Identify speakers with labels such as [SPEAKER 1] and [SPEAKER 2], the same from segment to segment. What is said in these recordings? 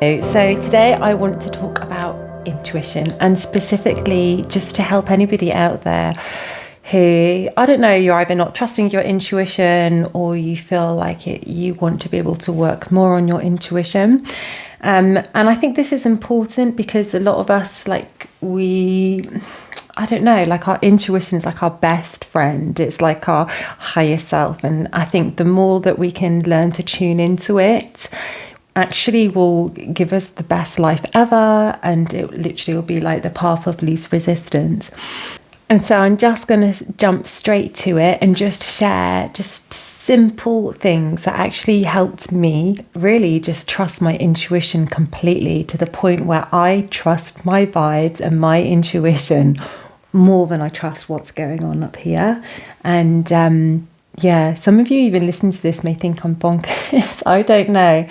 [SPEAKER 1] So today I want to talk about intuition, and specifically just to help anybody out there who, I don't know, you're either not trusting your intuition or you feel like you want to be able to work more on your intuition. And I think this is important because a lot of us, I don't know, like our intuition is like our best friend. It's like our higher self. And I think the more that we can learn to tune into it, actually will give us the best life ever, and it literally will be like the path of least resistance. And so I'm just going to jump straight to it and just share just simple things that actually helped me really just trust my intuition completely, to the point where I trust my vibes and my intuition more than I trust what's going on up here. And yeah, some of you even listening to this may think I'm bonkers. I don't know.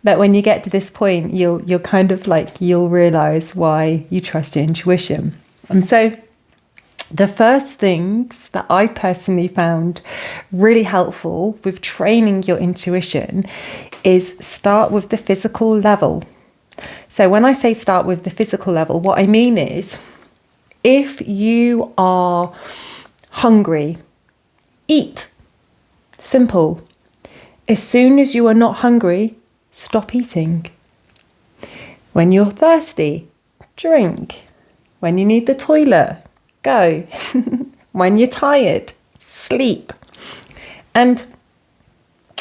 [SPEAKER 1] But when you get to this point, you'll kind of you'll realize why you trust your intuition. And so the first things that I personally found really helpful with training your intuition is start with the physical level. So when I say start with the physical level, what I mean is, if you are hungry, eat. Simple. As soon as you are not hungry, stop eating. When you're thirsty, drink. When you need the toilet, go. When you're tired, sleep. And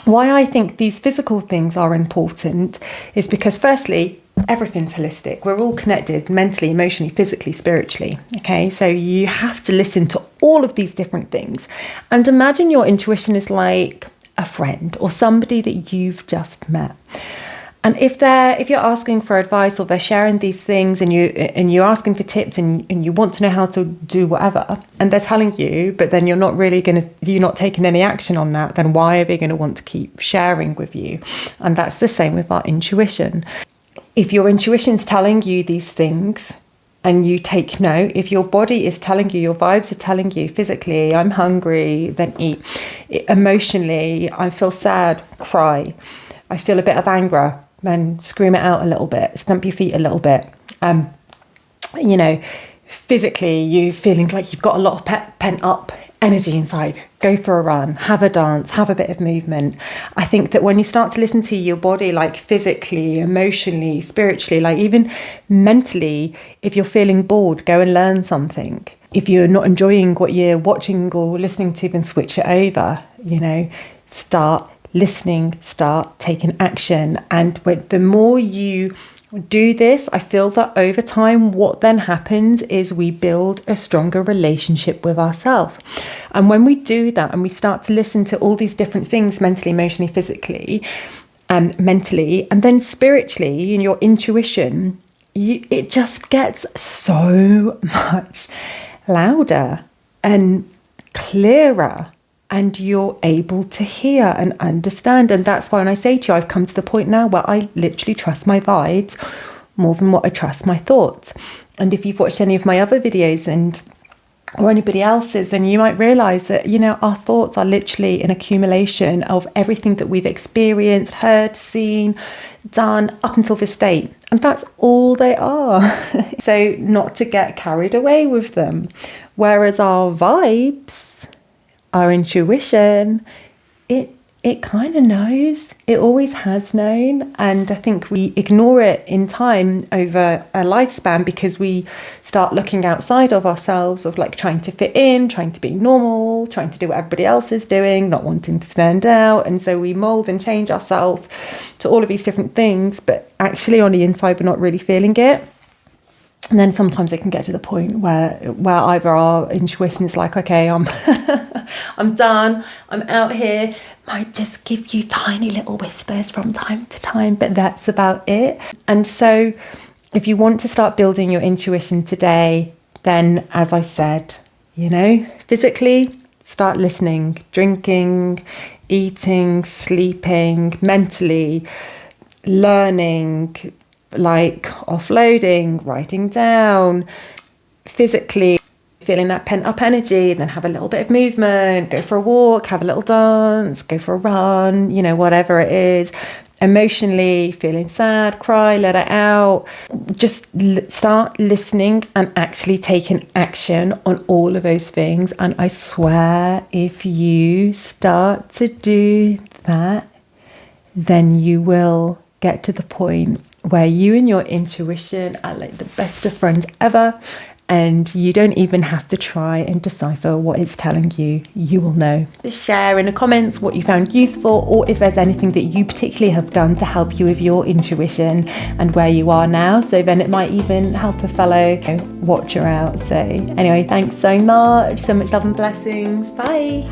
[SPEAKER 1] why I think these physical things are important is because, firstly, everything's holistic. We're all connected mentally, emotionally, physically, spiritually. Okay, so you have to listen to all of these different things. And imagine your intuition is like a friend or somebody that you've just met. And if you're asking for advice, or they're sharing these things and you're asking for tips and you want to know how to do whatever, and they're telling you, but then you're not taking any action on that, then why are they going to want to keep sharing with you? And that's the same with our intuition. If your intuition's telling you these things and you take note, if your body is telling you, your vibes are telling you physically, I'm hungry, then eat. Emotionally, I feel sad, cry. I feel a bit of anger, then scream it out a little bit, stamp your feet a little bit. Physically, you feeling like you've got a lot of pent up energy inside, go for a run, have a dance, have a bit of movement. I think that when you start to listen to your body, like physically, emotionally, spiritually, like even mentally, if you're feeling bored, go and learn something. If you're not enjoying what you're watching or listening to, then switch it over. Start listening, start taking action. And the more you do this, I feel that over time, what then happens is we build a stronger relationship with ourselves. And when we do that and we start to listen to all these different things, mentally, emotionally, physically, and mentally, and then spiritually, in your intuition, it just gets so much louder and clearer. And you're able to hear and understand. And that's why when I say to you, I've come to the point now where I literally trust my vibes more than what I trust my thoughts. And if you've watched any of my other videos or anybody else's, then you might realize that, our thoughts are literally an accumulation of everything that we've experienced, heard, seen, done up until this date. And that's all they are. So not to get carried away with them. Whereas our vibes, our intuition, it kind of knows. It always has known. And I think we ignore it in time over a lifespan because we start looking outside of ourselves, of trying to fit in, trying to be normal, trying to do what everybody else is doing, not wanting to stand out. And so we mold and change ourselves to all of these different things, but actually on the inside, we're not really feeling it. And then sometimes it can get to the point where either our intuition is like, okay, I'm done, I'm out here, might just give you tiny little whispers from time to time, but that's about it. And so if you want to start building your intuition today, then as I said, physically, start listening, drinking, eating, sleeping, mentally, learning, offloading, writing down, physically feeling that pent up energy, then have a little bit of movement, go for a walk, have a little dance, go for a run, whatever it is. emotionally feeling sad, cry, let it out. Just start listening and actually taking action on all of those things. And I swear, if you start to do that, then you will get to the point where you and your intuition are like the best of friends ever, and you don't even have to try and decipher what it's telling you. You will know. Just share in the comments what you found useful, or if there's anything that you particularly have done to help you with your intuition and where you are now. So then it might even help a fellow watcher out. So anyway, thanks so much love and blessings. Bye.